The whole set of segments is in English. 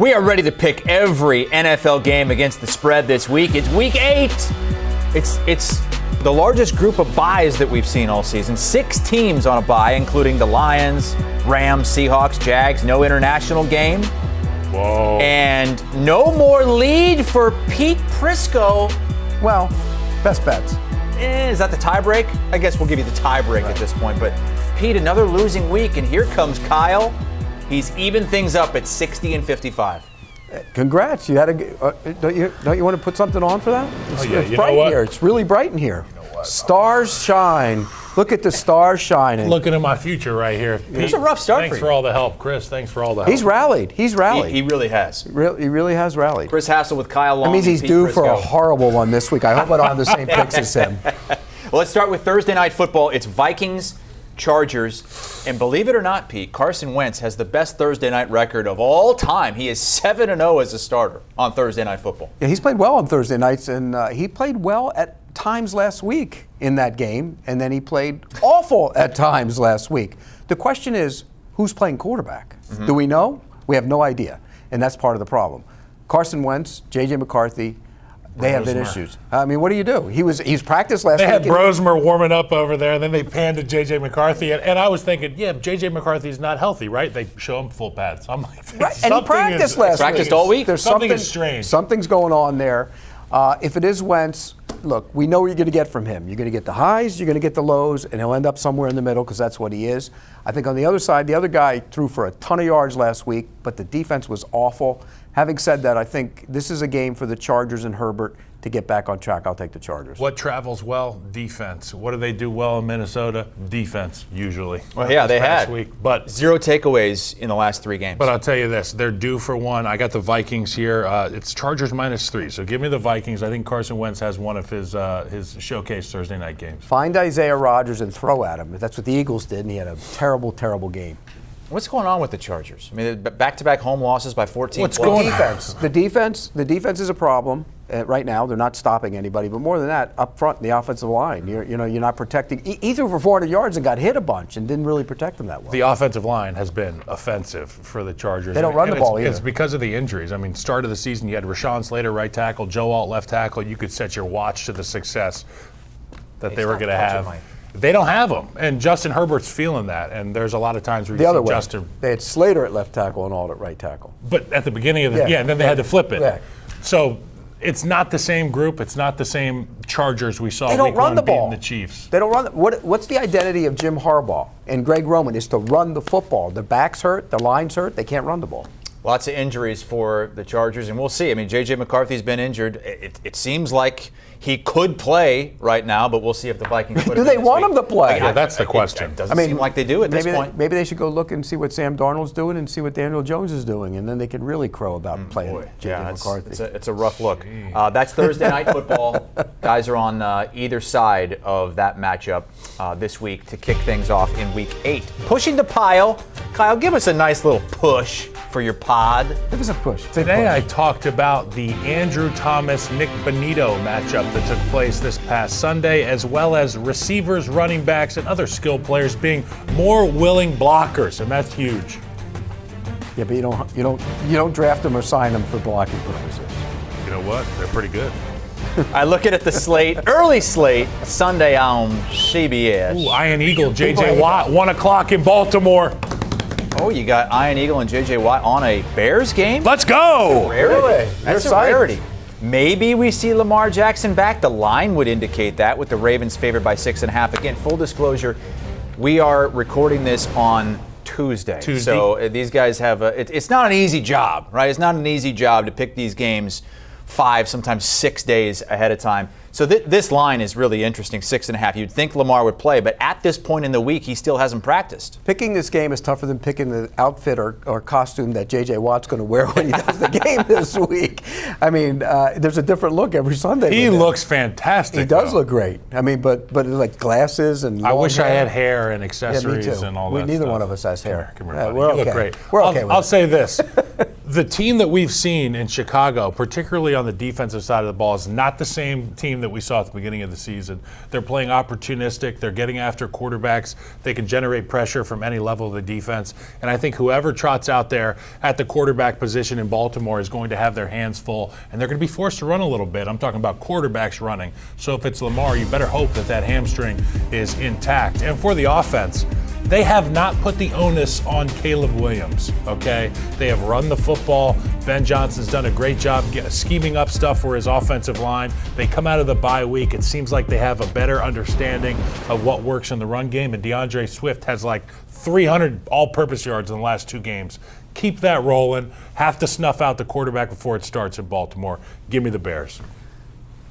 We are ready to pick every NFL game against the spread this week. It's week 8. It's the largest group of buys that we've seen all season. 6 teams on a buy, including the Lions, Rams, Seahawks, Jags. No international game. Whoa. And no more lead for Pete Prisco. Well, best bets. Is that the tiebreak? I guess we'll give you the tiebreak at this point. But Pete, another losing week, and here comes Kyle. He's evened things up at 60 and 55. Congrats! You had a don't you want to put something on for that? It's bright in here. It's really bright in here. You know what? Stars shine. Look at the stars shining. Looking at my future right here. It's a rough start Thanks for you. for all the help, Chris. Thanks for all the help. He's rallied. He really has. He really has rallied. Chris Hassel with Kyle Long. That means he's and Pete due Prisco. for a horrible one this week. I hope I don't have the same picks as him. Well, let's start with Thursday Night Football. It's Vikings, Chargers, and believe it or not, Pete, Carson Wentz has the best Thursday night record of all time. He is 7-0 as a starter on Thursday Night Football. Yeah, he's played well on Thursday nights, and he played well at times last week in that game, and then he played awful at times last week. The question is, who's playing quarterback? Mm-hmm. Do we know? We have no idea, and that's part of the problem. Carson Wentz, J.J. McCarthy, they have been issues. I mean, what do you do? He's practiced last week. They had Brosmer warming up over there, and then they panned to J.J. McCarthy. And I was thinking, yeah, J.J. McCarthy's not healthy, right? They show him full pads. I'm like, right. And he practiced last week. Practiced all week? There's something is strange. Something's going on there. If it is Wentz, look, we know what you're going to get from him. You're going to get the highs, you're going to get the lows, and he'll end up somewhere in the middle because that's what he is. I think on the other side, the other guy threw for a ton of yards last week, but the defense was awful. Having said that, I think this is a game for the Chargers and Herbert to get back on track. I'll take the Chargers. What travels well? Defense. What do they do well in Minnesota? Defense, usually. Well, yeah, they had week, but 0 takeaways in the last 3 games. But I'll tell you this, they're due for one. I got the Vikings here. It's Chargers -3, so give me the Vikings. I think Carson Wentz has one of his showcase Thursday night games. Find Isaiah Rodgers and throw at him. That's what the Eagles did, and he had a terrible, terrible game. What's going on with the Chargers? I mean, back-to-back home losses by 14. What's going on? The defense is a problem right now. They're not stopping anybody, but more than that, up front, the offensive line. You're not protecting. He threw for 400 yards and got hit a bunch and didn't really protect them that well. The offensive line has been offensive for the Chargers. They don't run the ball either. It's because of the injuries. I mean, start of the season, you had Rashawn Slater right tackle, Joe Alt left tackle. You could set your watch to the success that they were going to have. They don't have them, and Justin Herbert's feeling that. And there's a lot of times where you see Justin. They had Slater at left tackle and Alt at right tackle. But at the beginning of and then they had to flip it. Yeah. So it's not the same group. It's not the same Chargers we saw. They don't week run one the ball. beating the Chiefs. They don't run. What's the identity of Jim Harbaugh and Greg Roman is to run the football. The backs hurt, the lines hurt. They can't run the ball. Lots of injuries for the Chargers, and we'll see. I mean, J.J. McCarthy's been injured. It seems like he could play right now, but we'll see if the Vikings put him Do in they this want week. him to play? Yeah, that's the question. It doesn't seem like they do at this point. Maybe they should go look and see what Sam Darnold's doing and see what Daniel Jones is doing, and then they can really crow about playing J.J. McCarthy. It's a rough look. That's Thursday Night Football. Guys are on either side of that matchup this week to kick things off in Week 8. Pushing the pile. Kyle, give us a nice little push for your pod. Give us a push. Today I talked about the Andrew Thomas-Nick Bonito matchup that took place this past Sunday, as well as receivers, running backs, and other skilled players being more willing blockers, and that's huge. Yeah, but you don't draft them or sign them for blocking purposes. You know what? They're pretty good. I look at the slate, early slate, Sunday on CBS. Ooh, Iron Eagle, J.J. Watt, 1 o'clock in Baltimore. Oh, you got Iron Eagle and J.J. Watt on a Bears game? Let's go! Rarity. That's a rarity. Maybe we see Lamar Jackson back. The line would indicate that, with the Ravens favored by 6.5. Again, full disclosure, we are recording this on Tuesday. So these guys have it's not an easy job, right? It's not an easy job to pick these games 5, sometimes 6 days ahead of time. So this line is really interesting, 6.5. You'd think Lamar would play, but at this point in the week, he still hasn't practiced. Picking this game is tougher than picking the outfit or costume that J.J. Watt's going to wear when he does the game this week. I mean, there's a different look every Sunday. He looks fantastic. He does look great. I mean, but like glasses and I wish hair. I had hair and accessories me too. and all that Neither stuff. one of us has hair. Come here, buddy. We're You okay. look great. We're okay with I'll it. say this. The team that we've seen in Chicago, particularly on the defensive side of the ball, is not the same team that we saw at the beginning of the season. They're playing opportunistic. They're getting after quarterbacks. They can generate pressure from any level of the defense. And I think whoever trots out there at the quarterback position in Baltimore is going to have their hands full, and they're going to be forced to run a little bit. I'm talking about quarterbacks running. So if it's Lamar, you better hope that that hamstring is intact. And for the offense, they have not put the onus on Caleb Williams, okay? They have run the football. Ben Johnson's done a great job scheming up stuff for his offensive line. They come out of the bye week. It seems like they have a better understanding of what works in the run game, and DeAndre Swift has like 300 all-purpose yards in the last 2 games. Keep that rolling. Have to snuff out the quarterback before it starts in Baltimore. Give me the Bears.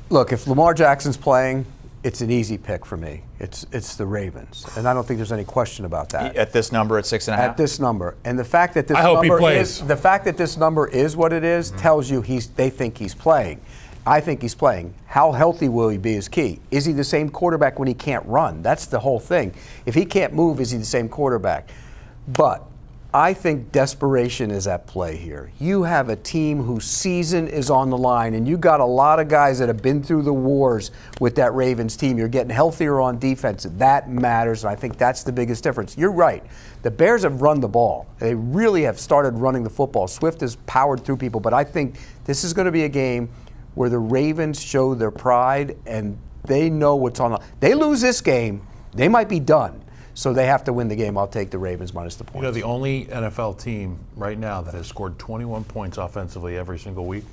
Look, if Lamar Jackson's playing, it's an easy pick for me. It's the Ravens, and I don't think there's any question about that. At this number, at 6.5. At this number, and the fact that this I hope he number plays. is the fact that this number is what it is tells you they think he's playing. I think he's playing. How healthy will he be is key. Is he the same quarterback when he can't run? That's the whole thing. If he can't move, is he the same quarterback? But I think desperation is at play here. You have a team whose season is on the line, and you got a lot of guys that have been through the wars with that Ravens team. You're getting healthier on defense. That matters, and I think that's the biggest difference. You're right. The Bears have run the ball. They really have started running the football. Swift has powered through people, but I think this is going to be a game where the Ravens show their pride, and they know what's on the line. They lose this game, they might be done. So they have to win the game. I'll take the Ravens minus the points. You know, the only NFL team right now that has scored 21 points offensively every single week,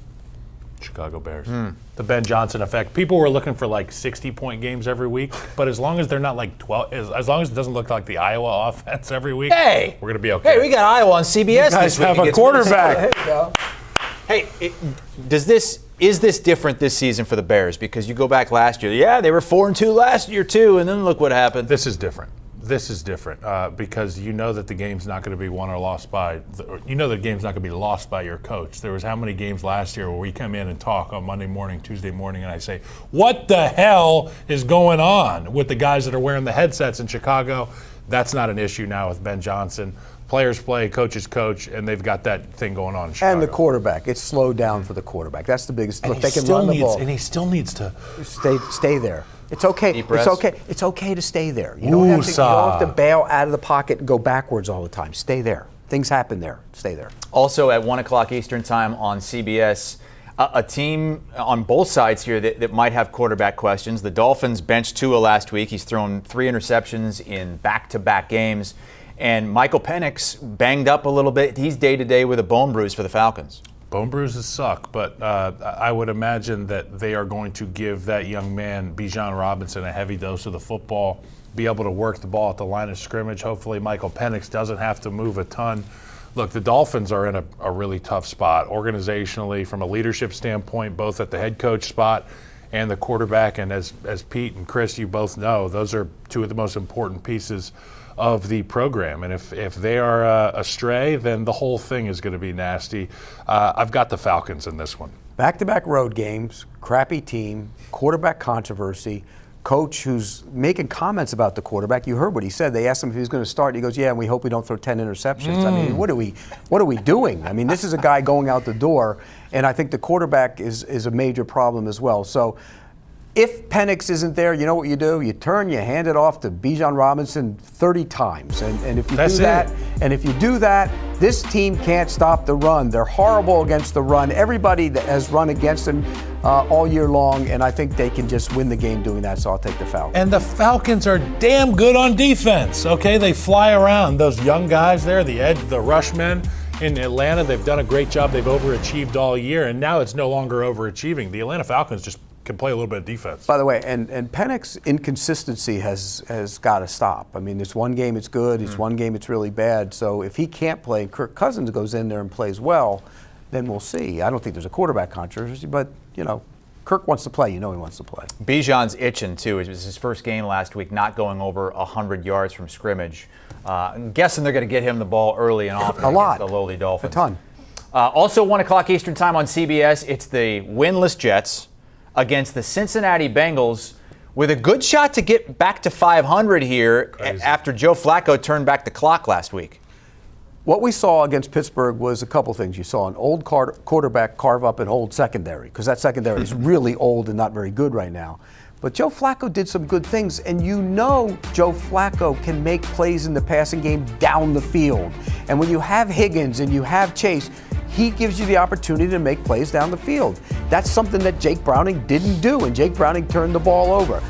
Chicago Bears. The Ben Johnson effect. People were looking for like 60-point games every week, but as long as they're not like 12, as long as it doesn't look like the Iowa offense every week, we're going to be okay. Hey, we got Iowa on CBS You guys this week. have a quarterback. There you go. Hey, is this different this season for the Bears? Because you go back last year, yeah, they were 4-2 last year too, and then look what happened. This is different. This is different because you know that the game's not going to be won or lost by. You know that the game's not going to be lost by your coach. There was how many games last year where we come in and talk on Monday morning, Tuesday morning, and I say, "What the hell is going on with the guys that are wearing the headsets in Chicago?" That's not an issue now with Ben Johnson. Players play, coaches coach, and they've got that thing going on in Chicago. And the quarterback. It's slowed down for the quarterback. That's the biggest. And Look, they can run the ball. And he still needs to Stay there. It's okay. Deep breaths. It's okay. It's okay to stay there. You don't have to bail out of the pocket and go backwards all the time. Stay there. Things happen there. Stay there. Also at 1 o'clock Eastern time on CBS, a team on both sides here that might have quarterback questions. The Dolphins benched Tua last week. He's thrown 3 interceptions in back-to-back games. And Michael Penix banged up a little bit. He's day-to-day with a bone bruise for the Falcons. Bone bruises suck, but I would imagine that they are going to give that young man, Bijan Robinson, a heavy dose of the football, be able to work the ball at the line of scrimmage. Hopefully Michael Penix doesn't have to move a ton. Look, the Dolphins are in a really tough spot organizationally from a leadership standpoint, both at the head coach spot and the quarterback. And as Pete and Chris, you both know, those are 2 of the most important pieces of the program, and if they are astray, then the whole thing is going to be nasty. I've got the Falcons in this one. Back-to-back road games, crappy team, quarterback controversy, coach who's making comments about the quarterback. You heard what he said. They asked him if he was going to start, and he goes, "Yeah, and we hope we don't throw 10 interceptions." I mean, what are we doing? I mean, this is a guy going out the door, and I think the quarterback is a major problem as well. So if Penix isn't there, you know what you do? You hand it off to Bijan Robinson 30 times. And if you do that, this team can't stop the run. They're horrible against the run. Everybody that has run against them all year long, and I think they can just win the game doing that, so I'll take the Falcons. And the Falcons are damn good on defense, okay? They fly around. Those young guys there, the rushmen in Atlanta, they've done a great job. They've overachieved all year, and now it's no longer overachieving. The Atlanta Falcons just can play a little bit of defense. By the way, and Penix's inconsistency has got to stop. I mean, it's one game it's good, it's one game it's really bad. So if he can't play and Kirk Cousins goes in there and plays well, then we'll see. I don't think there's a quarterback controversy, but, you know, Kirk wants to play. You know he wants to play. Bijan's itching, too. It was his first game last week, not going over 100 yards from scrimmage. I'm guessing they're going to get him the ball early and often against the lowly Dolphins. A ton. Also, 1 o'clock Eastern time on CBS, it's the winless Jets against the Cincinnati Bengals with a good shot to get back to 500 here after Joe Flacco turned back the clock last week. What we saw against Pittsburgh was a couple things. You saw an old quarterback carve up an old secondary, because that secondary is really old and not very good right now. But Joe Flacco did some good things, and you know Joe Flacco can make plays in the passing game down the field. And when you have Higgins and you have Chase, he gives you the opportunity to make plays down the field. That's something that Jake Browning didn't do, and Jake Browning turned the ball over.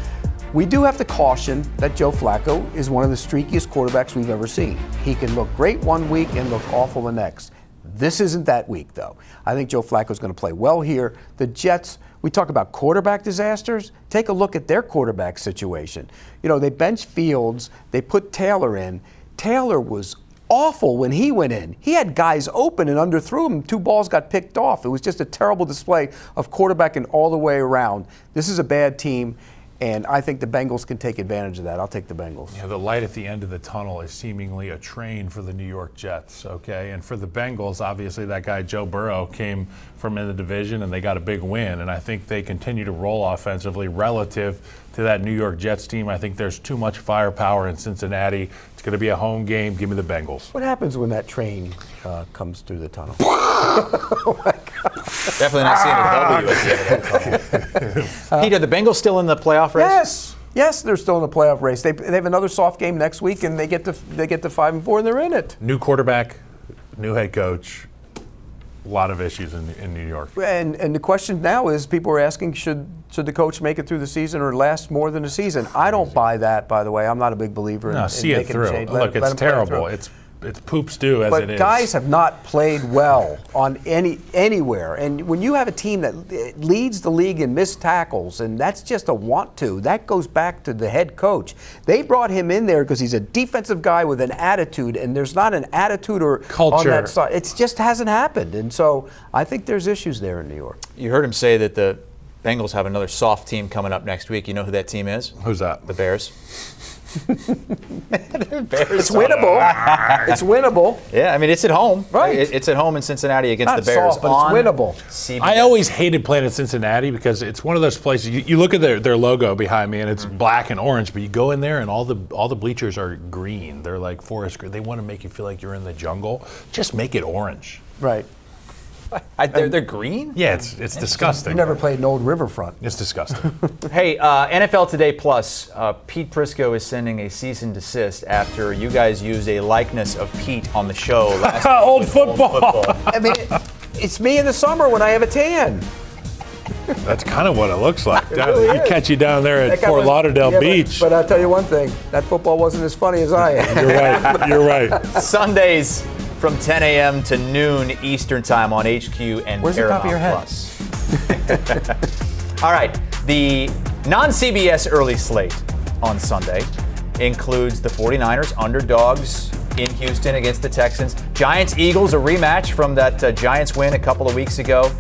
We do have to caution that Joe Flacco is one of the streakiest quarterbacks we've ever seen. He can look great one week and look awful the next. This isn't that week, though. I think Joe Flacco's going to play well here. The Jets, we talk about quarterback disasters. Take a look at their quarterback situation. You know, they benched Fields. They put Taylor in. Taylor was awful when he went in. He had guys open and underthrew him. 2 balls got picked off. It was just a terrible display of quarterbacking all the way around. This is a bad team. And I think the Bengals can take advantage of that. I'll take the Bengals. Yeah, the light at the end of the tunnel is seemingly a train for the New York Jets, okay? And for the Bengals, obviously that guy Joe Burrow came from in the division and they got a big win. And I think they continue to roll offensively relative to that New York Jets team. I think there's too much firepower in Cincinnati. It's going to be a home game. Give me the Bengals. What happens when that train comes through the tunnel? Oh my God. Definitely not seeing a W at the end of that tunnel. Pete, are the Bengals still in the playoff race? Yes, they're still in the playoff race. They have another soft game next week, and they get to 5-4, and they're in it. New quarterback, new head coach. A lot of issues in New York. And the question now is, people are asking, should the coach make it through the season or last more than a season? I don't buy that, by the way. I'm not a big believer in see it making through. a change. Look, it's terrible. It's poop stew as it is. But guys have not played well on anywhere. And when you have a team that leads the league in missed tackles, and that's just a want to, that goes back to the head coach. They brought him in there because he's a defensive guy with an attitude, and there's not an attitude or culture on that side. It just hasn't happened. And so I think there's issues there in New York. You heard him say that the Bengals have another soft team coming up next week. You know who that team is? Who's that? The Bears. It's winnable. It's winnable. Yeah, I mean, it's at home. Right. It's at home in Cincinnati against Not the Bears. soft, but it's winnable. CBS. I always hated playing at Cincinnati because it's one of those places. You look at their logo behind me, and it's black and orange. But you go in there, and all the bleachers are green. They're like forest green. They want to make you feel like you're in the jungle. Just make it orange. Right. They're green? Yeah, it's disgusting. You never played an old riverfront. It's disgusting. Hey, NFL Today Plus, Pete Prisco is sending a cease and desist after you guys used a likeness of Pete on the show last week. Old football. I mean, it's me in the summer when I have a tan. That's kind of what it looks like. really He is. catch you down there at That guy Fort was- Lauderdale yeah, Beach. But I'll tell you one thing, that football wasn't as funny as I am. You're right. Sundays from 10 a.m. to noon Eastern Time on HQ and Where's the Paramount top of your head? Plus. All right, the non-CBS early slate on Sunday includes the 49ers underdogs in Houston against the Texans. Giants-Eagles, a rematch from that Giants win a couple of weeks ago.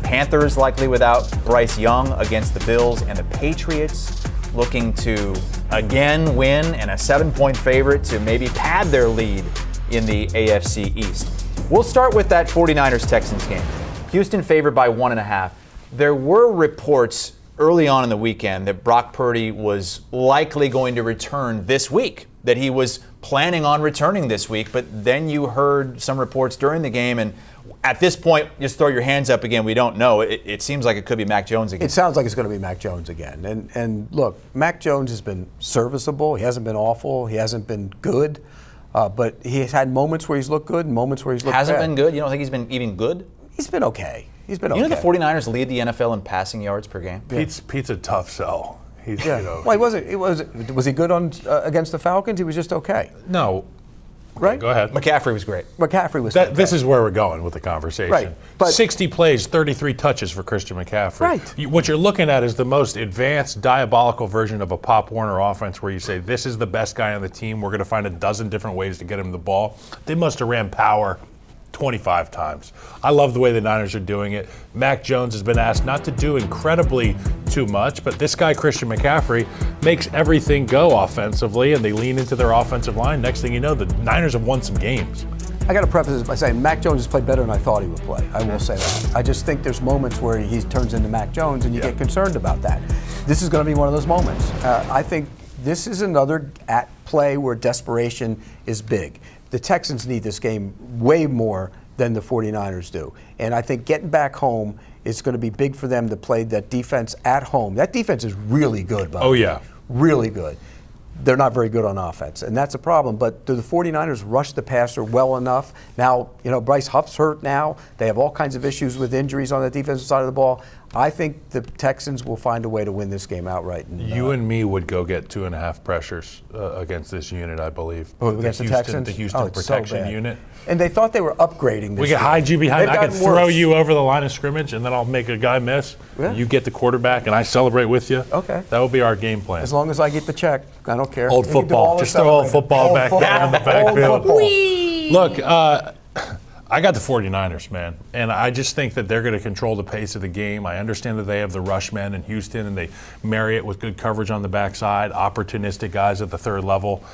Panthers likely without Bryce Young against the Bills, and the Patriots looking to again win and a 7-point favorite to maybe pad their lead in the AFC East. We'll start with that 49ers-Texans game. Houston favored by 1.5. There were reports early on in the weekend that Brock Purdy was likely going to return this week, that he was planning on returning this week, but then you heard some reports during the game, and at this point, just throw your hands up again. We don't know. It seems like it could be Mac Jones again. It sounds like it's going to be Mac Jones again. And look, Mac Jones has been serviceable. He hasn't been awful. He hasn't been good. But he's had moments where he's looked good and moments where he's looked Hasn't bad. been good? You don't think he's been even good? He's been okay. He's been okay. You know the 49ers lead the NFL in passing yards per game? Pete's a tough sell. He's, Yeah. Well, was he good on against the Falcons? He was just okay. No. Right? Go ahead. McCaffrey was great. McCaffrey was This fantastic. is where we're going with the conversation. Right, but- 60 plays, 33 touches for Christian McCaffrey. Right. What you're looking at is the most advanced, diabolical version of a Pop Warner offense where you say, this is the best guy on the team. We're going to find a dozen different ways to get him the ball. They must have ran power 25 times. I love the way the Niners are doing it. Mac Jones has been asked not to do incredibly too much, but this guy, Christian McCaffrey, makes everything go offensively, and they lean into their offensive line. Next thing you know, the Niners have won some games. I got to preface this by saying Mac Jones has played better than I thought he would play. I will say that. I just think there's moments where he turns into Mac Jones, and you get concerned about that. This is going to be one of those moments. I think this is another at play where desperation is big. the Texans need this game way more than the 49ers do. And I think getting back home is going to be big for them to play that defense at home. That defense is really good, by the way. Yeah. Really good. They're not very good on offense, and that's a problem. But do the 49ers rush the passer well enough? Now, Bryce Huff's hurt now. They have all kinds of issues with injuries on the defensive side of the ball. I think the Texans will find a way to win this game outright. You and me would go get 2.5 pressures against this unit, I believe. Against the Texans? The Houston protection unit. And they thought they were upgrading this We could hide you behind. I could throw worse. you over the line of scrimmage, and then I'll make a guy miss. Yeah. You get the quarterback, and I celebrate with you. Okay. That would be our game plan. As long as I get the check, I don't care. Old You can do football. all the Just throw old football back there in the backfield. Look, I got the 49ers, man, and I just think that they're going to control the pace of the game. I understand that they have the rush men in Houston, and they marry it with good coverage on the backside, opportunistic guys at the third level.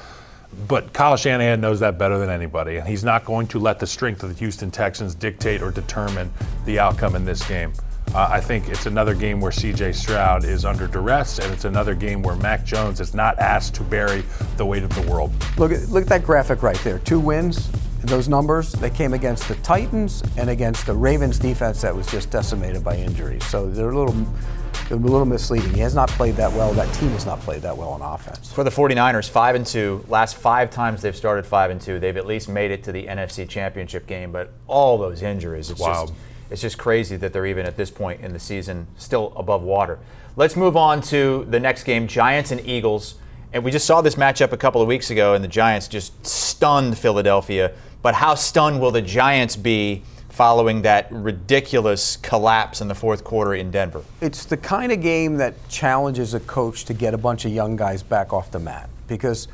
But Kyle Shanahan knows that better than anybody, and he's not going to let the strength of the Houston Texans dictate or determine the outcome in this game. I think it's another game where C.J. Stroud is under duress, and it's another game where Mac Jones is not asked to bear the weight of the world. Look at that graphic right there. 2 wins. Those numbers, they came against the Titans and against the Ravens defense that was just decimated by injuries. So they're a little misleading. He has not played that well. That team has not played that well on offense. For the 49ers, 5-2. Last 5 times they've started 5-2. They've at least made it to the NFC Championship game, but all those injuries, it's just crazy that they're even at this point in the season still above water. Let's move on to the next game, Giants and Eagles. And we just saw this matchup a couple of weeks ago, and the Giants just stunned Philadelphia. But how stunned will the Giants be following that ridiculous collapse in the fourth quarter in Denver? It's the kind of game that challenges a coach to get a bunch of young guys back off the mat. Because,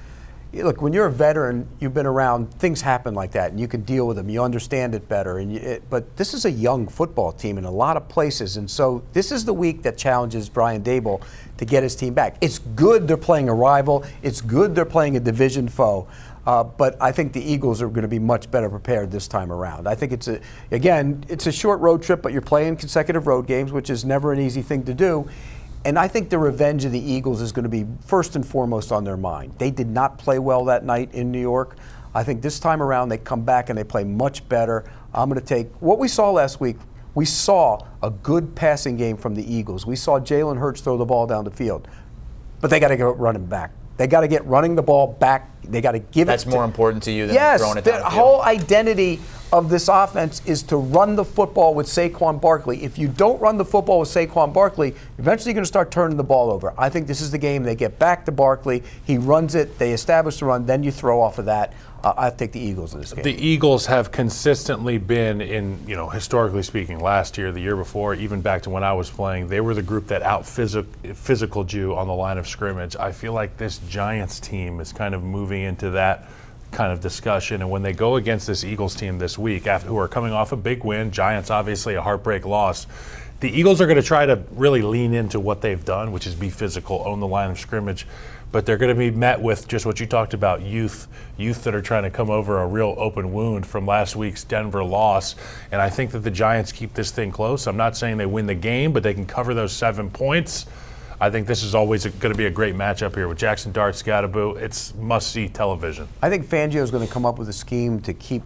look, when you're a veteran, you've been around, things happen like that, and you can deal with them. You understand it better. But this is a young football team in a lot of places. And so this is the week that challenges Brian Daboll to get his team back. It's good they're playing a rival. It's good they're playing a division foe. But I think the Eagles are going to be much better prepared this time around. I think it's a short road trip, but you're playing consecutive road games, which is never an easy thing to do. And I think the revenge of the Eagles is going to be first and foremost on their mind. They did not play well that night in New York. I think this time around they come back and they play much better. I'm going to take what we saw last week. We saw a good passing game from the Eagles. We saw Jalen Hurts throw the ball down the field. But they got to get running back. They got to get running the ball back. They got to give That's it. More important to you than throwing it Yes, down the the field. whole identity of this offense is to run the football with Saquon Barkley. If you don't run the football with Saquon Barkley, eventually you're going to start turning the ball over. I think this is the game they get back to Barkley. He runs it. They establish the run. Then you throw off of that. I take the Eagles in this game. The Eagles have consistently been in, historically speaking, last year, the year before, even back to when I was playing, they were the group that out-physicaled you on the line of scrimmage. I feel like this Giants team is kind of moving into that kind of discussion. And when they go against this Eagles team this week, who are coming off a big win, Giants obviously a heartbreak loss, the Eagles are going to try to really lean into what they've done, which is be physical, own the line of scrimmage. But they're going to be met with just what you talked about, youth that are trying to come over a real open wound from last week's Denver loss. And I think that the Giants keep this thing close. I'm not saying they win the game, but they can cover those 7 points. I think this is always going to be a great matchup here with Jackson Dart, Scatterboo. It's must-see television. I think Fangio is going to come up with a scheme to keep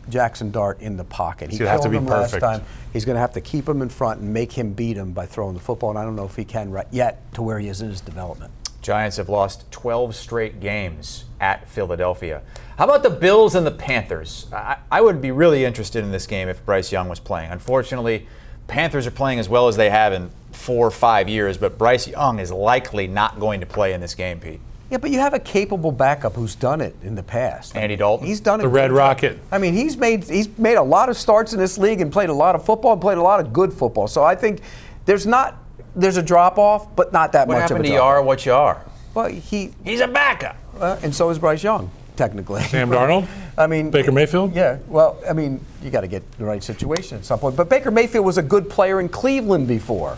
Jackson Dart in the pocket. He have to killed be him last perfect. time. He's going to have to keep him in front and make him beat him by throwing the football. And I don't know if he can yet to where he is in his development. Giants have lost 12 straight games at Philadelphia. How about the Bills and the Panthers? I would be really interested in this game if Bryce Young was playing. Unfortunately, Panthers are playing as well as they have in 4 or 5 years, but Bryce Young is likely not going to play in this game, Pete. Yeah, but you have a capable backup who's done it in the past. Andy Dalton? He's done it. The Red Rocket. I mean, he's made a lot of starts in this league and played a lot of football and played a lot of good football. So I think there's a drop-off, but not that much of a drop-off. What happened to you are what you are? Well, he's a backup. And so is Bryce Young, technically. Sam Darnold? I mean, Baker Mayfield? Yeah, well, I mean, you got to get the right situation at some point. But Baker Mayfield was a good player in Cleveland before.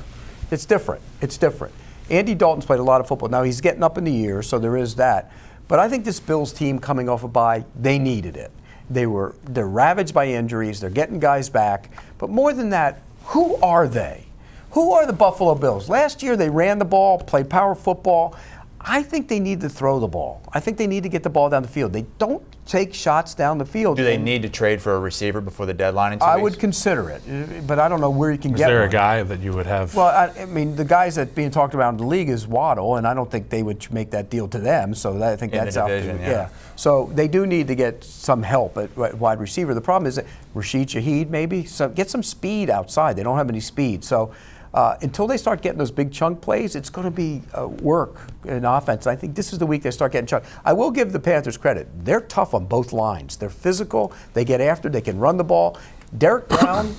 It's different. Andy Dalton's played a lot of football. Now, he's getting up in the years, so there is that. But I think this Bills team coming off a bye, they needed it. They're ravaged by injuries. They're getting guys back. But more than that, who are they? Who are the Buffalo Bills? Last year, they ran the ball, played power football. I think they need to throw the ball. I think they need to get the ball down the field. They don't take shots down the field. Do they need to trade for a receiver before the deadline in 2 weeks? I would consider it, but I don't know where you can get Is there one. a guy that you would have? Well, I mean, the guys that being talked about in the league is Waddle, and I don't think they would make that deal to them. So I think In that's the out. division, Yeah. yeah. So they do need to get some help at wide receiver. The problem is that Rashid Shaheed maybe get some speed outside. They don't have any speed. So until they start getting those big chunk plays, it's going to be work in offense. I think this is the week they start getting chunk. I will give the Panthers credit. They're tough on both lines. They're physical. They get after. They can run the ball. Derek Brown,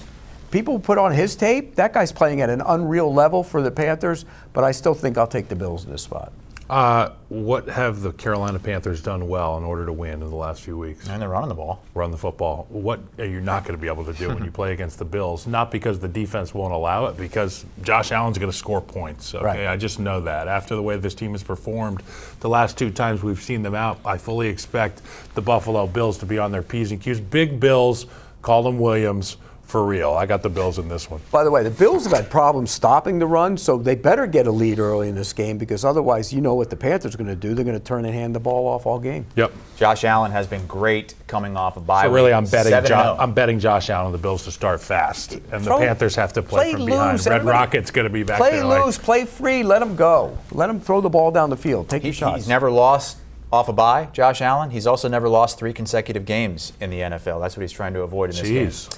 people put on his tape. That guy's playing at an unreal level for the Panthers, but I still think I'll take the Bills in this spot. What have the Carolina Panthers done well in order to win in the last few weeks? And they're running the ball. Run the football. What are you not going to be able to do when you play against the Bills? Not because the defense won't allow it, because Josh Allen's going to score points. Okay, Right. I just know that. After the way this team has performed the last 2 times we've seen them out, I fully expect the Buffalo Bills to be on their P's and Q's. Big Bills, call them Williams. For real, I got the Bills in this one. By the way, the Bills have had problems stopping the run, so they better get a lead early in this game, because otherwise, you know what the Panthers are going to do. They're going to turn and hand the ball off all game. Yep. Josh Allen has been great coming off of bye So week. really, I'm betting 7-0. I'm betting Josh Allen and the Bills to start fast, and Throw- the Panthers have to play from lose, behind. Red everybody. Rocket's going to be back Play there. loose, play free, let them go. Let them throw the ball down the field. Take your shots. He's never lost off a bye, Josh Allen. He's also never lost 3 consecutive games in the NFL. That's what he's trying to avoid in this game. Jeez.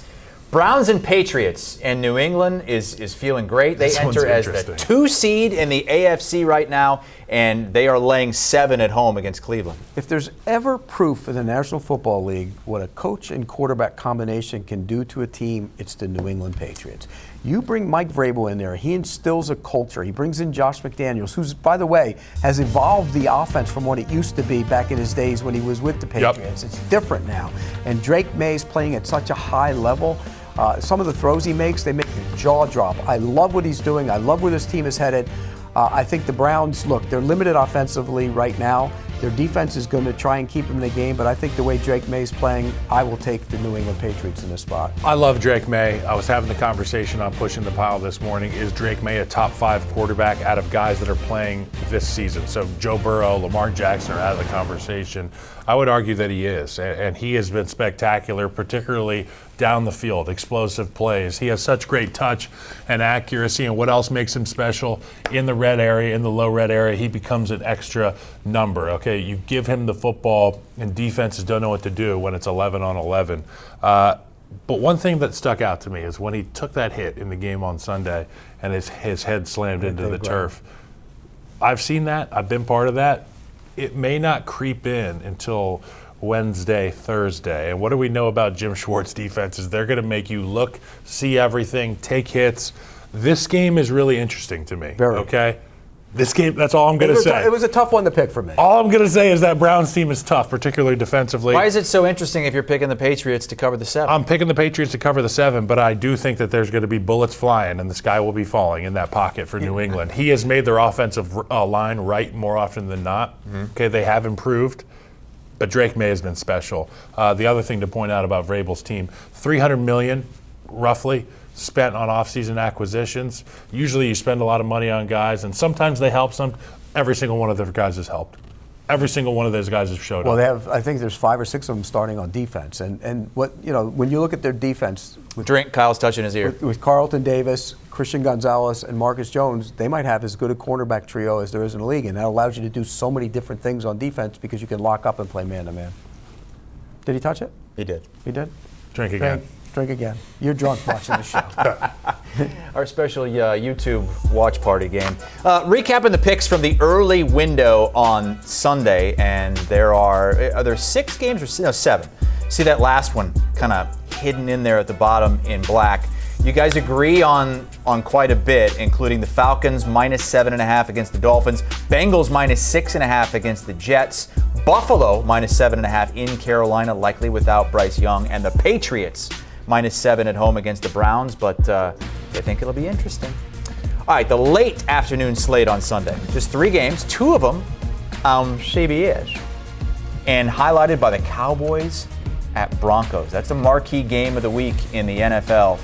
Browns and Patriots, and New England is feeling great. They This one's enter as the interesting. 2 seed in the AFC right now, and they are laying 7 at home against Cleveland. If there's ever proof in the National Football League what a coach and quarterback combination can do to a team, it's the New England Patriots. You bring Mike Vrabel in there, he instills a culture. He brings in Josh McDaniels, who's, by the way, has evolved the offense from what it used to be back in his days when he was with the Patriots. It's different now. And Drake May's playing at such a high level. Some of the throws he makes, they make your jaw drop. I love what he's doing. I love where this team is headed. I think the Browns, look, they're limited offensively right now. Their defense is going to try and keep them in the game, but I think the way Drake May's playing, I will take the New England Patriots in this spot. I love Drake May. I was having the conversation on Pushing the Pile this morning. Is Drake May a top 5 quarterback out of guys that are playing this season? So Joe Burrow, Lamar Jackson are out of the conversation. I would argue that he is, and he has been spectacular, particularly down the field, explosive plays. He has such great touch and accuracy, and what else makes him special? In the red area, in the low red area, he becomes an extra number, okay? You give him the football, and defenses don't know what to do when it's 11 on 11. But one thing that stuck out to me is when he took that hit in the game on Sunday and his head slammed into the turf. I've seen that. I've been part of that. It may not creep in until Wednesday, Thursday. And what do we know about Jim Schwartz defenses? They're going to make you look, see everything, take hits. This game is really interesting to me. Very. Okay? This game, that's all I'm going to say. It was a tough one to pick for me. All I'm going to say is that Browns team is tough, particularly defensively. Why is it so interesting if you're picking the Patriots to cover the 7? I'm picking the Patriots to cover the 7, but I do think that there's going to be bullets flying and the sky will be falling in that pocket for New England. He has made their offensive line right more often than not. Okay, they have improved, but Drake May has been special. The other thing to point out about Vrabel's team, $300 million, roughly, spent on offseason acquisitions. Usually you spend a lot of money on guys, and sometimes they help. Every single one of their guys has helped. Every single one of those guys has showed Well, up. they have. I think there's 5 or 6 of them starting on defense, and what when you look at their defense with, Kyle's touching his ear. with Carlton Davis, Christian Gonzalez, and Marcus Jones, they might have as good a cornerback trio as there is in the league, and that allows you to do so many different things on defense because you can lock up and play man to man. Did he touch it? He did. He did. Drink again. Drink again. You're drunk watching the show. Our special YouTube watch party game. Recapping the picks from the early window on Sunday, and are there 6 games or 7? See that last one kind of hidden in there at the bottom in black. You guys agree on quite a bit, including the Falcons -7.5 against the Dolphins, Bengals -6.5 against the Jets, Buffalo -7.5 in Carolina, likely without Bryce Young, and the Patriots -7 at home against the Browns, but I think it'll be interesting. All right, the late afternoon slate on Sunday. Just 3 games, 2 of them on CBS, and highlighted by the Cowboys at Broncos. That's a marquee game of the week in the NFL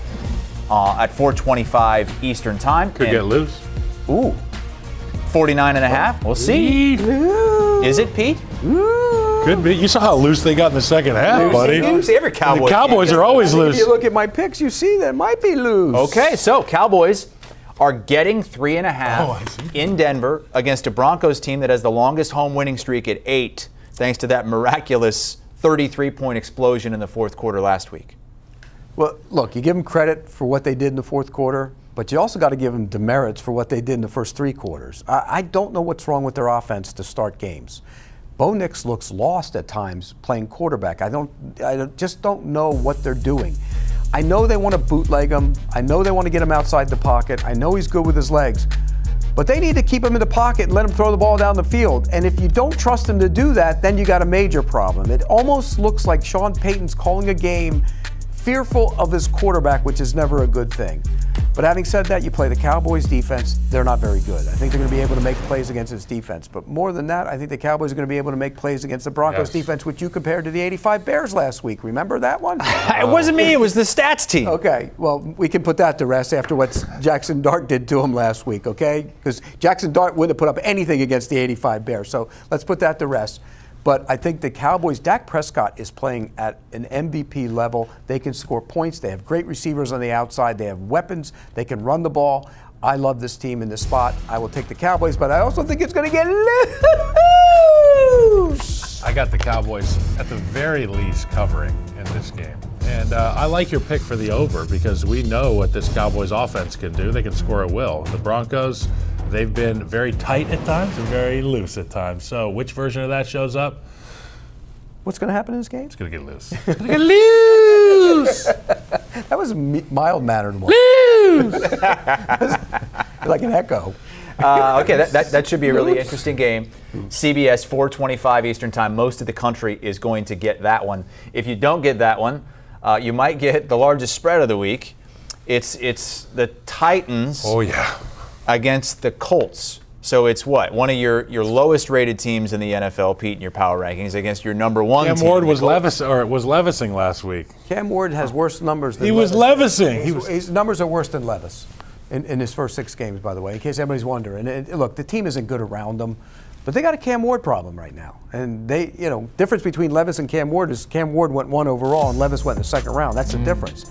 at 4:25 Eastern Time. Could get loose. Ooh. 49.5. We'll see. Is it, Pete? Could be. You saw how loose they got in the second half, buddy. Every Cowboy. The Cowboys are always loose. If you look at my picks, you see that might be loose. Okay, so Cowboys are getting 3.5 in Denver against a Broncos team that has the longest home winning streak at 8, thanks to that miraculous 33-point explosion in the fourth quarter last week. Well, look, you give them credit for what they did in the fourth quarter, but you also got to give them demerits for what they did in the first 3 quarters. I don't know what's wrong with their offense to start games. Bo Nix looks lost at times playing quarterback. I just don't know what they're doing. I know they want to bootleg him. I know they want to get him outside the pocket. I know he's good with his legs. But they need to keep him in the pocket and let him throw the ball down the field. And if you don't trust him to do that, then you got a major problem. It almost looks like Sean Payton's calling a game fearful of his quarterback, which is never a good thing. But having said that, you play the Cowboys defense, they're not very good. I think they're going to be able to make plays against his defense. But more than that, I think the Cowboys are going to be able to make plays against the Broncos defense, which you compared to the 85 Bears last week. Remember that one? It wasn't me, it was the stats team. Okay, well, we can put that to rest after what Jackson Dart did to him last week, okay? Because Jackson Dart wouldn't have put up anything against the 85 Bears. So let's put that to rest. But I think the Cowboys, Dak Prescott is playing at an MVP level. They can score points. They have great receivers on the outside. They have weapons. They can run the ball. I love this team in this spot. I will take the Cowboys, but I also think it's going to get loose. I got the Cowboys at the very least covering in this game. And I like your pick for the over because we know what this Cowboys offense can do. They can score at will. The Broncos, they've been very tight at times and very loose at times. So which version of that shows up? What's going to happen in this game? It's going to get loose. It's going to get loose! That was a mild-mannered one. Loose! Like an echo. Okay, that should be a really interesting game. CBS 4:25 Eastern Time. Most of the country is going to get that one. If you don't get that one, you might get the largest spread of the week. It's the Titans against the Colts. So it's what? One of your lowest rated teams in the NFL, Pete, in your power rankings against your number one team. Cam Ward was Levising last week. Cam Ward has worse numbers than He was Levising. His numbers are worse than Levis in his first 6 games, by the way, in case anybody's wondering. And look, the team isn't good around them, but they got a Cam Ward problem right now. And they, difference between Levis and Cam Ward is Cam Ward went 1 overall and Levis went in the second round. That's the difference.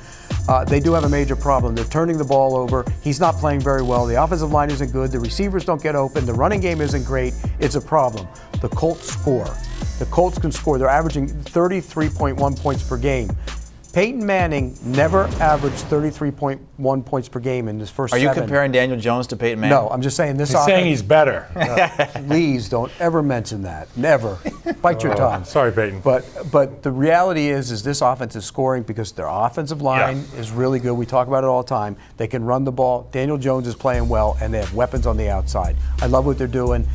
They do have a major problem. They're turning the ball over. He's not playing very well. The offensive line isn't good. The receivers don't get open. The running game isn't great. It's a problem. The Colts score. The Colts can score. They're averaging 33.1 points per game. Peyton Manning never averaged 33.1 points per game in his first 7. Are you comparing Daniel Jones to Peyton Manning? No, I'm just saying this He's saying he's better. Please don't ever mention that. Never. Bite your tongue. Sorry, Peyton. But the reality is this offense is scoring because their offensive line is really good. We talk about it all the time. They can run the ball. Daniel Jones is playing well, and they have weapons on the outside. I love what they're doing.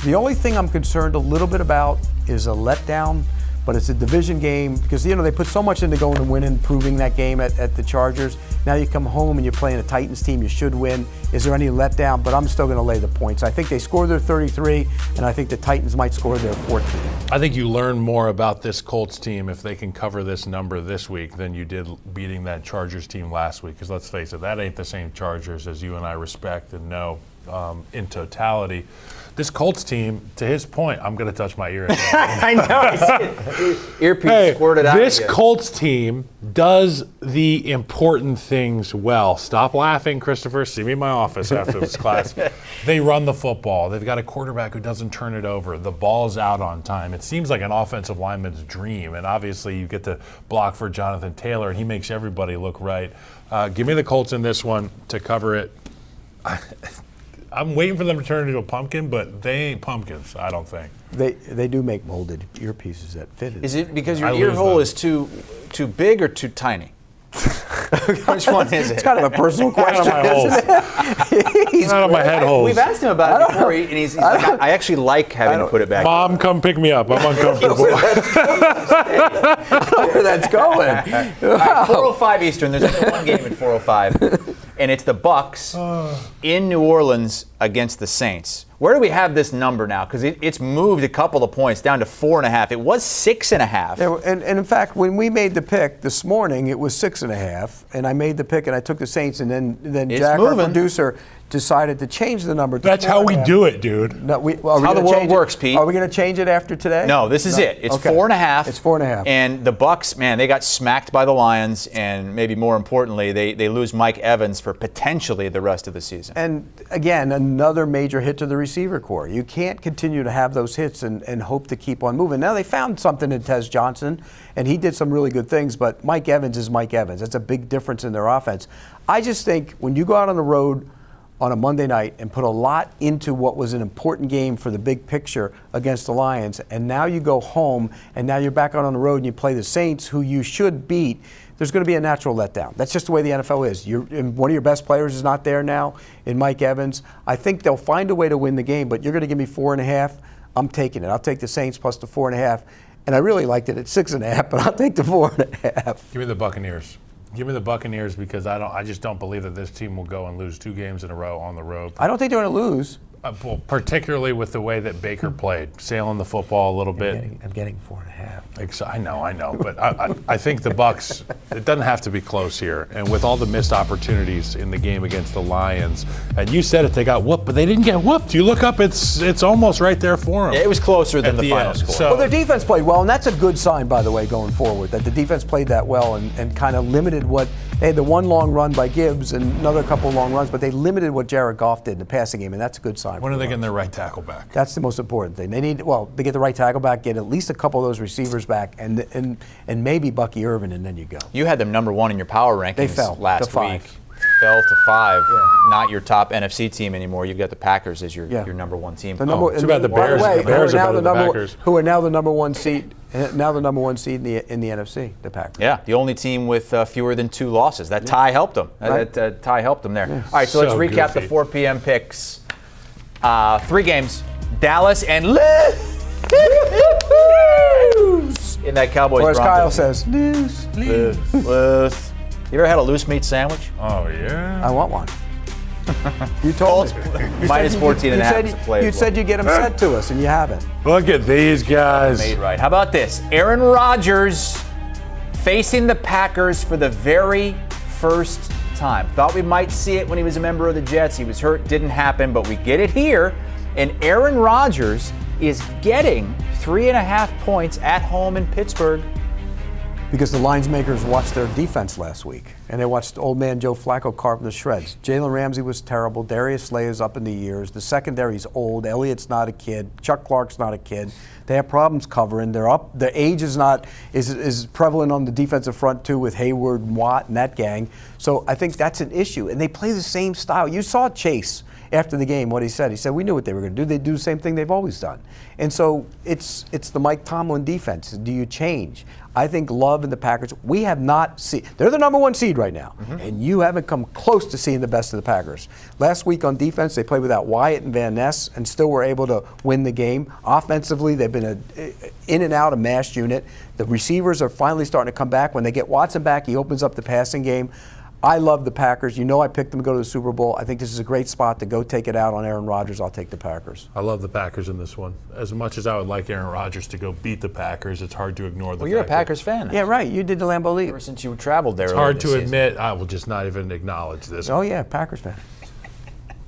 The only thing I'm concerned a little bit about is a letdown. But it's a division game because, they put so much into going and winning, proving that game at the Chargers. Now you come home and you're playing a Titans team you should win. Is there any letdown? But I'm still going to lay the points. I think they score their 33, and I think the Titans might score their 14. I think you learn more about this Colts team if they can cover this number this week than you did beating that Chargers team last week. Because let's face it, that ain't the same Chargers as you and I respect and know in totality. This Colts team, to his point, I'm going to touch my ear again. I know. I see it. Earpiece squirted out. This again. Colts team does the important things well. Stop laughing, Christopher. See me in my office after this class. They run the football. They've got a quarterback who doesn't turn it over. The ball's out on time. It seems like an offensive lineman's dream. And obviously you get to block for Jonathan Taylor, and he makes everybody look right. Give me the Colts in this one to cover it. I'm waiting for them to turn into a pumpkin, but they ain't pumpkins, I don't think. They do make molded earpieces that fit it. Is it because your ear hole is too big or too tiny? Which one is it? It's kind of a personal question. It's not on my head holes. We've asked him about it before, and he's like, I actually like having to put it back. Mom, come pick me up. I'm uncomfortable. I don't know where that's going. All right, 4:05 Eastern. There's only one game at 4:05, and it's the Bucs in New Orleans against the Saints. Where do we have this number now? Because it's moved a couple of points down to 4.5. It was 6.5. Yeah, and in fact, when we made the pick this morning, it was 6.5, and I made the pick and I took the Saints, and then Jack, our producer, decided to change the number to That's 4.5. how we do it, dude. No, how the world works, Pete. Are we going to change it after today? No, this is it. It's 4.5. It's 4.5. And the Bucs, man, they got smacked by the Lions, and maybe more importantly, they lose Mike Evans for potentially the rest of the season. And again, another major hit to the receiver core. You can't continue to have those hits and hope to keep on moving. Now, they found something in Tez Johnson, and he did some really good things, but Mike Evans is Mike Evans. That's a big difference in their offense. I just think when you go out on the road on a Monday night and put a lot into what was an important game for the big picture against the Lions, and now you go home and now you're back out on the road and you play the Saints, who you should beat, there's going to be a natural letdown. That's just the way the NFL is. One of your best players is not there now in Mike Evans. I think they'll find a way to win the game, but you're going to give me 4.5. I'm taking it. I'll take the Saints plus the 4.5. And I really liked it at 6.5, but I'll take the 4.5. Give me the Buccaneers. Give me the Buccaneers because I just don't believe that this team will go and lose 2 games in a row on the road. I don't think they're going to lose. Well, particularly with the way that Baker played, sailing the football a little bit. I'm getting 4.5. I know, but I think the Bucs. It doesn't have to be close here, and with all the missed opportunities in the game against the Lions, and you said it, they got whooped, but they didn't get whooped. You look up, it's almost right there for them. It was closer than the final score. So, well, their defense played well, and that's a good sign, by the way, going forward, that the defense played that well and kind of limited what they had. The one long run by Gibbs and another couple long runs, but they limited what Jared Goff did in the passing game, and that's a good sign. When are they getting their right tackle back? That's the most important thing. They need, they get the right tackle back, get at least a couple of those receivers back, and maybe Bucky Irvin, and then you go. You had them number 1 in your power rankings They fell last to 5. week. Fell to 5. Yeah. Not your top NFC team anymore. You've got the Packers as your number 1 team. Too bad the Bears. The Bears are better than the Packers. Who are now the number 1 seed? Now the number 1 seed in the NFC, the Packers. Yeah, the only team with fewer than 2 losses. That tie helped them. Right. That tie helped them there. Yeah. All right, so let's recap the 4 p.m. picks. 3 games. Dallas and lose in that Cowboys. Or as Broncos. Kyle says, lose. Lose. You ever had a loose meat sandwich? Oh yeah. I want one. You told me. Minus 14.5. You said you'd get them sent to us, and you haven't. Look at these guys. Made right. How about this? Aaron Rodgers facing the Packers for the very first time. Thought we might see it when he was a member of the Jets. He was hurt, didn't happen, but we get it here. And Aaron Rodgers is getting 3.5 points at home in Pittsburgh. Because the lines makers watched their defense last week, and they watched old man Joe Flacco carve them to shreds. Jalen Ramsey was terrible. Darius Slay is up in the years. The secondary's old. Elliott's not a kid. Chuck Clark's not a kid. They have problems covering. They're up. Their age is not is prevalent on the defensive front too, with Hayward and Watt and that gang. So I think that's an issue. And they play the same style. You saw Chase after the game, what he said. He said, we knew what they were going to do. They do the same thing they've always done. And so it's the Mike Tomlin defense. Do you change? I think Love and the Packers, we have not seen, they're the number 1 seed right now, and you haven't come close to seeing the best of the Packers. Last week on defense, they played without Wyatt and Van Ness and still were able to win the game. Offensively, they've been an in and out, a mashed unit. The receivers are finally starting to come back. When they get Watson back, he opens up the passing game. I love the Packers. You know I picked them to go to the Super Bowl. I think this is a great spot to go take it out on Aaron Rodgers. I'll take the Packers. I love the Packers in this one. As much as I would like Aaron Rodgers to go beat the Packers, it's hard to ignore the Well, you're a fact that Packers fan. Yeah, right. You did the Lambeau Leap. Ever since you traveled there. It's hard to admit. I will just not even acknowledge this. Oh, yeah, Packers fan.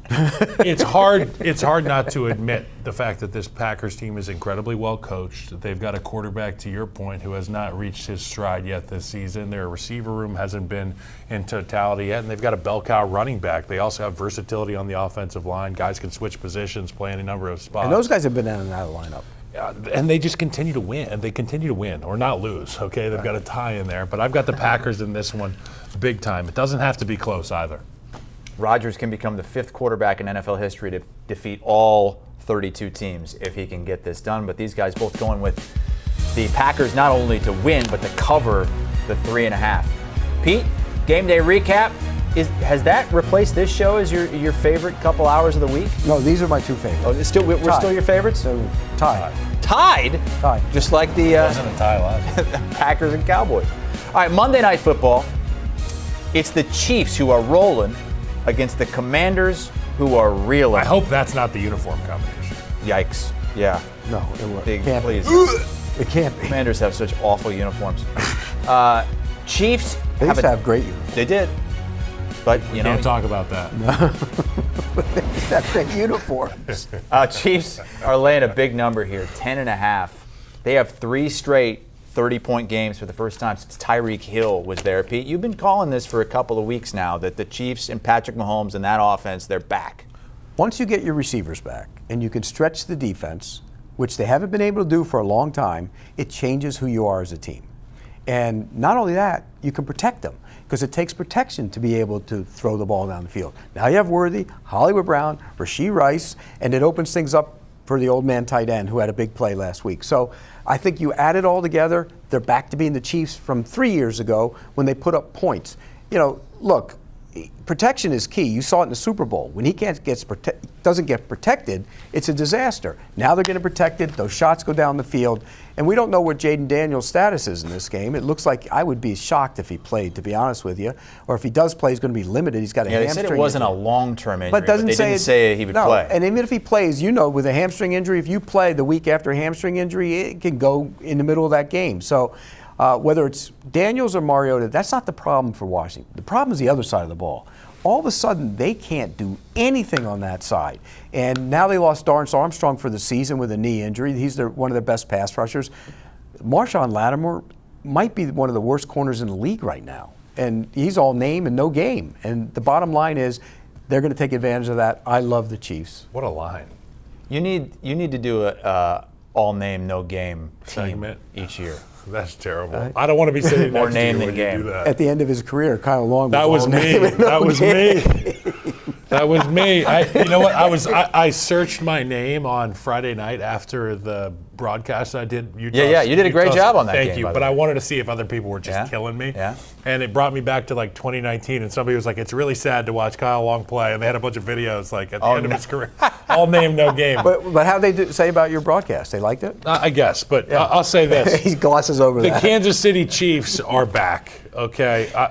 It's hard not to admit the fact that this Packers team is incredibly well coached. They've got a quarterback, to your point, who has not reached his stride yet this season. Their receiver room hasn't been in totality yet, and they've got a bell cow running back. They also have versatility on the offensive line. Guys can switch positions, play in a number of spots. And those guys have been in and out of the lineup. And they just continue to win, and they continue to win or not lose. Okay, they've got a tie in there, but I've got the Packers in this one, big time. It doesn't have to be close either. Rodgers can become the 5th quarterback in NFL history to defeat all 32 teams if he can get this done. But these guys both going with the Packers not only to win, but to cover the 3.5. Pete, game day recap. Has that replaced this show as your favorite couple hours of the week? No, these are my 2 favorites. Oh, it's we're still your favorites? So, tied. Tied? Tied. Just like the Wasn't a tie last. Packers and Cowboys. All right, Monday Night Football. It's the Chiefs who are rolling against the Commanders who are reeling. I hope that's not the uniform companies. Yikes. Yeah. No, it won't. Big, Can't be. please. It can't be. Commanders have such awful uniforms. Chiefs They used to have great uniforms. They did. But, you know. Can't talk about that. They have great uniforms. Chiefs are laying a big number here, 10.5. They have 3 straight 30-point games for the first time since Tyreek Hill was there. Pete, you've been calling this for a couple of weeks now, that the Chiefs and Patrick Mahomes and that offense, they're back. Once you get your receivers back and you can stretch the defense, which they haven't been able to do for a long time, it changes who you are as a team. And not only that, you can protect them, because it takes protection to be able to throw the ball down the field. Now you have Worthy, Hollywood Brown, Rashee Rice, and it opens things up for the old man tight end who had a big play last week. So I think you add it all together, they're back to being the Chiefs from 3 years ago when they put up points. You know, look, protection is key. You saw it in the Super Bowl. When he doesn't get protected, it's a disaster. Now they're getting protected. Those shots go down the field. And we don't know what Jaden Daniels' status is in this game. It looks like I would be shocked if he played, to be honest with you. Or if he does play, he's going to be limited. He's got a hamstring they said it wasn't injury. a long-term injury, But they didn't say he would play. And even if he plays, you know, with a hamstring injury, if you play the week after a hamstring injury, it can go in the middle of that game. So whether it's Daniels or Mariota, that's not the problem for Washington. The problem is the other side of the ball. All of a sudden, they can't do anything on that side. And now they lost Dorrance Armstrong for the season with a knee injury. He's one of their best pass rushers. Marshawn Lattimore might be one of the worst corners in the league right now. And he's all name and no game. And the bottom line is they're going to take advantage of that. I love the Chiefs. What a line. You need to do a all name, no game team Segment. each year. That's terrible. I don't want to be sitting More next to name you than when game. you do that. At the end of his career, Kyle Long That was all me. name and no That was game. me. That was me. You know what? I searched my name on Friday night after the broadcast I did. You did a great job on that game. Thank you. by the But way. I wanted to see if other people were just killing me. Yeah. And it brought me back to like 2019, and somebody was like, "It's really sad to watch Kyle Long play," and they had a bunch of videos like at the end of his career, all name, no game. But how they say about your broadcast? They liked it? I guess, but I'll say this. He glosses over The that. Kansas City Chiefs are back, okay?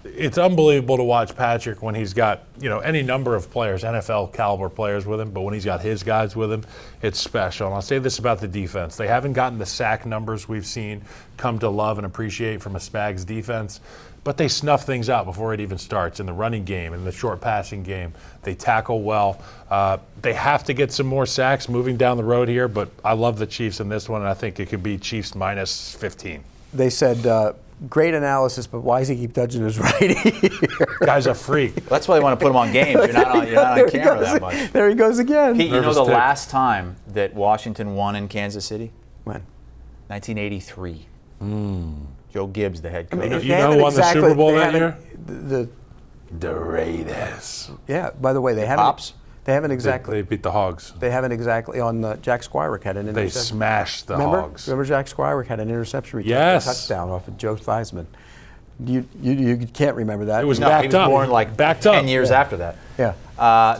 It's unbelievable to watch Patrick when he's got, any number of players, NFL caliber players with him, but when he's got his guys with him, it's special. And I'll say this about the defense. They haven't gotten the sack numbers we've seen come to love and appreciate from a Spags defense, but they snuff things out before it even starts in the running game, in the short passing game. They tackle well. They have to get some more sacks moving down the road here, but I love the Chiefs in this one, and I think it could be Chiefs minus 15. They said, great analysis, but why does he keep touching his right ear? Guy's a freak. That's why they want to put him on games. You're not on camera that much. There he goes again. Pete, you know Nervous the tick. last time that Washington won in Kansas City? When? 1983. Joe Gibbs, the head coach. You They know haven't who won the Super Bowl they that haven't- year? The Raiders. By the way, they haven't. Pops? They haven't exactly. They beat the Hogs. They haven't exactly on Jack Squirick had an They interception. smashed the Remember? Hogs. Remember Jack Squirick had an interception return Yes. for a touchdown off of Joe Theismann. You can't remember that. It was No, he backed was up. born like backed up. 10 years after that. Yeah.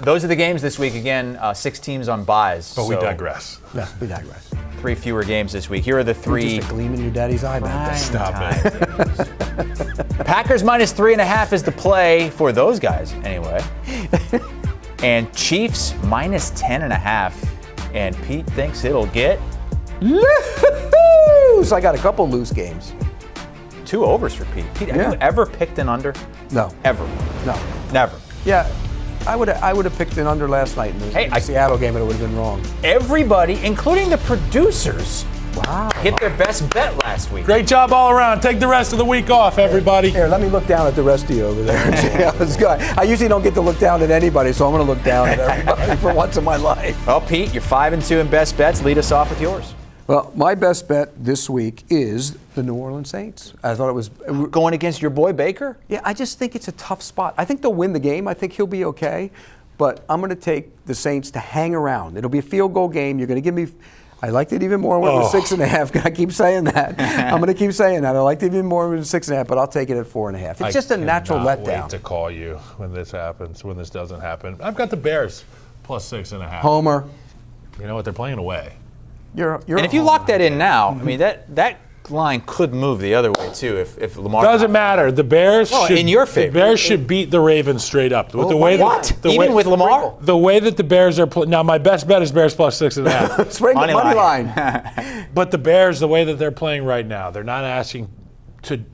Those are the games this week. Again, 6 teams on byes. But we so digress. Yeah, we digress. 3 fewer games this week. Here are the 3. Just a gleam in your daddy's eye back there. Stop it. Packers minus 3.5 is the play for those guys, anyway. And Chiefs minus 10.5. And Pete thinks it'll get Woo-hoo! So I got a couple loose games. 2 overs for Pete. Pete, have you ever picked an under? No. Ever? No. Never. Yeah, I would have picked an under last night in the Seattle game, and it would have been wrong. Everybody, including the producers, Wow. hit their best bet last week. Great job all around. Take the rest of the week off, everybody. Here, let me look down at the rest of you over there and see how it's going. I usually don't get to look down at anybody, so I'm going to look down at everybody for once in my life. Well, Pete, you're 5-2 in best bets. Lead us off with yours. Well, my best bet this week is the New Orleans Saints. I thought it was Going against your boy Baker? Yeah, I just think it's a tough spot. I think they'll win the game. I think he'll be okay. But I'm going to take the Saints to hang around. It'll be a field goal game. You're going to give me. I liked it even more when it was 6.5. I keep saying that. I'm going to keep saying that. I liked it even more when it was 6.5, but I'll take it at 4.5. It's just a natural I cannot letdown. wait to call you when this happens, when this doesn't happen. I've got the Bears plus 6.5. Homer, You know what? They're playing away. you're. And if you lock that in now, I mean that line could move the other way too if Lamar. Doesn't matter. The Bears should, in your favor. The Bears should beat the Ravens straight up. With the way Even with Lamar? The way that the Bears are playing. Now, my best bet is Bears plus 6.5. Sprinkle money line. But the Bears, the way that they're playing right now, they're not asking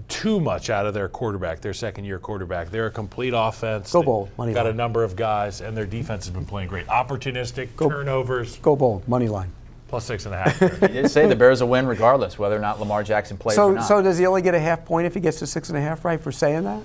too much out of their quarterback, their second-year quarterback. They're a complete offense. Go Bold, money got line. a number of guys, and their defense has been playing great. Opportunistic, turnovers. Go Bold, money line. Plus 6.5. You did say the Bears will win regardless whether or not Lamar Jackson plays or not. So does he only get a half point if he gets to 6.5 right for saying that?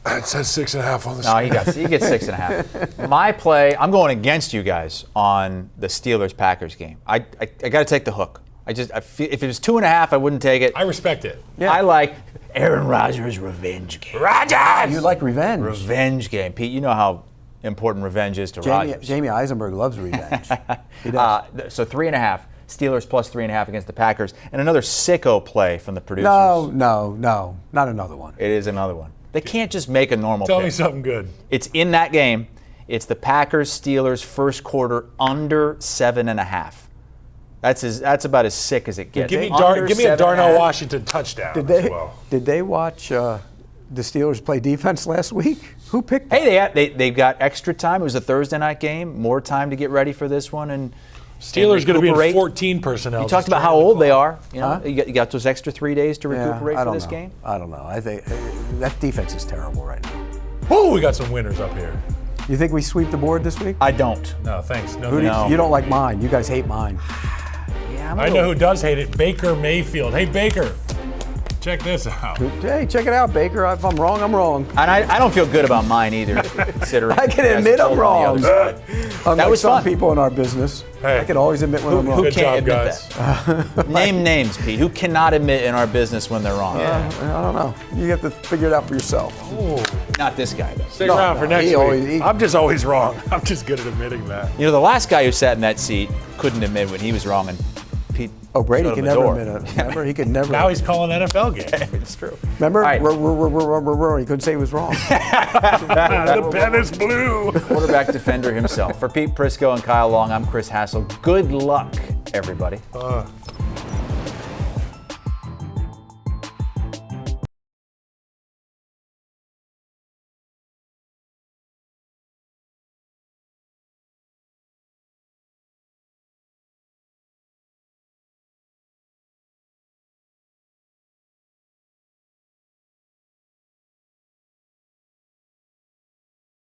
It says 6.5 on the No, he gets 6.5. My play, I'm going against you guys on the Steelers-Packers game. I got to take the hook. I feel, if it was 2.5, I wouldn't take it. I respect it. Yeah. I like Aaron Rodgers' revenge game. Rodgers! You like revenge. Revenge game. Pete, you know how important revenge is to Rodgers. Jamie Eisenberg loves revenge. He does. So 3.5. Steelers plus 3.5 against the Packers. And another sicko play from the producers. No, not another one. It is another one. They can't just make a normal Tell pick. me something good. It's in that game. It's the Packers-Steelers first quarter under 7.5. That's about as sick as it gets. Give me Under a 7.5. Darnell Washington touchdown as well. Did they watch the Steelers play defense last week? Who picked that? Hey, they got extra time. It was a Thursday night game. More time to get ready for this one. And Steelers going to be in recuperate. 14 personnel. You talked about how old they are. You know, you got those extra 3 days to recuperate for this game. I don't know. I think that defense is terrible right now. Oh, we got some winners up here. You think we sweep the board this week? I don't. No, thanks. No, No. You don't like mine. You guys hate mine. Yeah, I know who does hate it. Baker Mayfield. Hey, Baker, check this out. Hey, check it out, Baker. If I'm wrong, I'm wrong. And I don't feel good about mine either, considering I can you guys admit have I'm told me on the wrong. other side. Unlike was some fun. people in our business, Hey. I can always admit when I'm wrong. Good can't job, admit guys. Name names, Pete. Who cannot admit in our business when they're wrong? I don't know. You have to figure it out for yourself. Not this guy, though. Stick around for next he week. I'm just always wrong. I'm just good at admitting that. You know, the last guy who sat in that seat couldn't admit when he was wrong, and Pete. Oh, Brady showed can him the never door. admit it. Remember, he could never. Now he's calling NFL games. It's true. Remember, All right. he couldn't say he was wrong. The pen is blue. Quarterback defender himself. For Pete Prisco and Kyle Long, I'm Chris Hassel. Good luck, everybody.